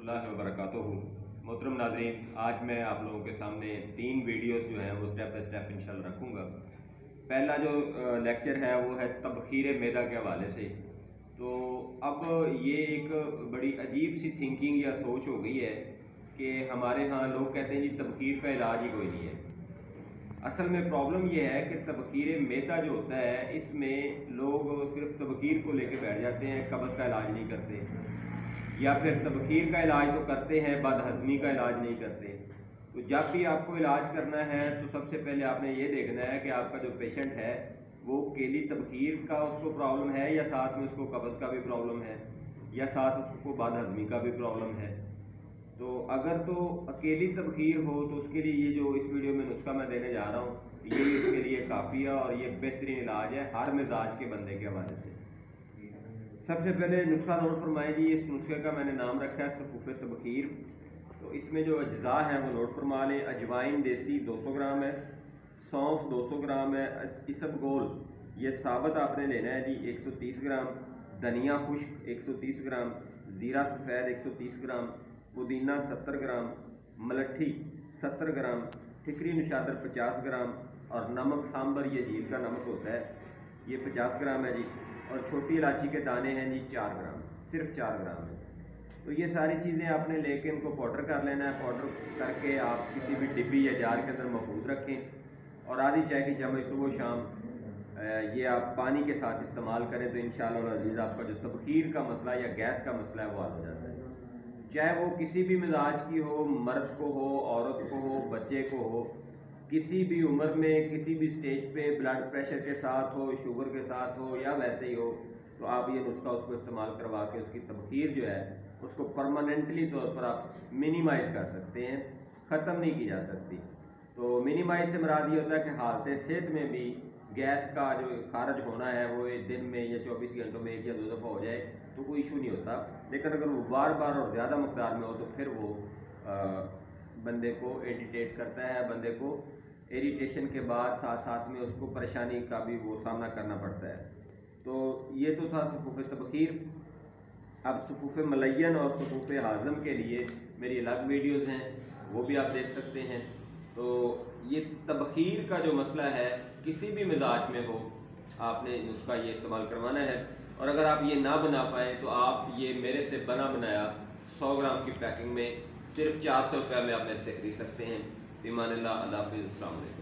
वरहमतुल्लाहि वबरकातुहू। मोहतरम नाज़रीन, आज मैं आप लोगों के सामने 3 वीडियोस जो हैं वो स्टेप बाय स्टेप इंशाल्लाह रखूँगा। पहला जो लेक्चर है वो है तबखीर मैदा के हवाले से। तो अब ये एक बड़ी अजीब सी थिंकिंग या सोच हो गई है कि हमारे यहाँ लोग कहते हैं जी तबखीर का इलाज ही कोई नहीं है। असल में प्रॉब्लम ये है कि तबखीर मैदा जो होता है इसमें लोग सिर्फ तबखीर को लेके बैठ जाते हैं, कब्ज़ का इलाज नहीं करते, या फिर तबखीर का इलाज तो करते हैं, बदहज़मी का इलाज नहीं करते। तो जब भी आपको इलाज करना है तो सबसे पहले आपने ये देखना है कि आपका जो पेशेंट है वो केली तबखीर का उसको प्रॉब्लम है या साथ में उसको कब्ज़ का भी प्रॉब्लम है या साथ उसको बदहज़मी का भी प्रॉब्लम है। तो अगर तो अकेली तबखीर हो तो उसके लिए ये जो इस वीडियो में नुस्खा मैं देने जा रहा हूँ ये उसके लिए काफ़ी है और ये बेहतरीन इलाज है हर मिजाज के बंदे के हवाले से। सबसे पहले नुस्खा नोट फरमाएं जी। इस नुस्खे का मैंने नाम रखा है सफ़ूफ़े तबखीर। तो इसमें जो अज्जा हैं वो नोट फरमा लें। अजवाइन देसी 200 ग्राम है, सौंफ 200 ग्राम है, इसबगोल ये साबित आपने लेना है जी 130 ग्राम, धनिया खुश्क 130 ग्राम, ज़ीरा सफ़ेद 130 ग्राम, पुदीना 70 ग्राम, मलट्ठी 70 ग्राम, ठिकरी नशादर 50 ग्राम और नमक सांबर ये झील का नमक होता है ये 50 ग्राम है जी। और छोटी इलायची के दाने हैं जी 4 ग्राम, सिर्फ 4 ग्राम है। तो ये सारी चीज़ें आपने लेके इनको पाउडर कर लेना है। पाउडर करके आप किसी भी डिब्बी या जार के अंदर महफूज रखें और आधी चाय की चम्मच सुबह शाम ये आप पानी के साथ इस्तेमाल करें तो इंशाअल्लाह अज़ीज़ आपका जो तबखीर का मसला या गैस का मसला है वो हल हो जाता है। चाहे वो किसी भी मिजाज की हो, मर्द को हो, औरत को हो, बच्चे को हो, किसी भी उम्र में, किसी भी स्टेज पे, ब्लड प्रेशर के साथ हो, शुगर के साथ हो या वैसे ही हो, तो आप ये नुस्खा उसको इस्तेमाल करवा के उसकी तबखीर जो है उसको परमानेंटली तौर पर आप मिनिमाइज़ कर सकते हैं, ख़त्म नहीं की जा सकती। तो मिनिमाइज से मुराद ये होता है कि हालत सेहत में भी गैस का जो खारिज होना है वो एक दिन में या 24 घंटों में 1 या 2 दफ़ा हो जाए तो कोई इशू नहीं होता। लेकिन अगर वो बार बार और ज़्यादा मकदार में हो तो फिर वो बंदे को इरिटेट करता है, बंदे को इरिटेशन के बाद साथ साथ में उसको परेशानी का भी वो सामना करना पड़ता है। तो ये तो था सफ़ूफ़े तबखीर। अब सफ़ूफ़े मलय्यन और सफ़ूफ़े हाज़म के लिए मेरी अलग वीडियोज़ हैं, वो भी आप देख सकते हैं। तो ये तबखीर का जो मसला है किसी भी मिजाज में हो आपने नुस्खा ये इस्तेमाल करवाना है। और अगर आप ये ना बना पाएँ तो आप ये मेरे से बना बनाया 100 ग्राम की पैकिंग में सिर्फ 400 रुपये में आप मेरे से खरीद सकते हैं। ईमान अल्लाह, अल्लाह हाफ़िज़, अस्सलाम वालेकुम।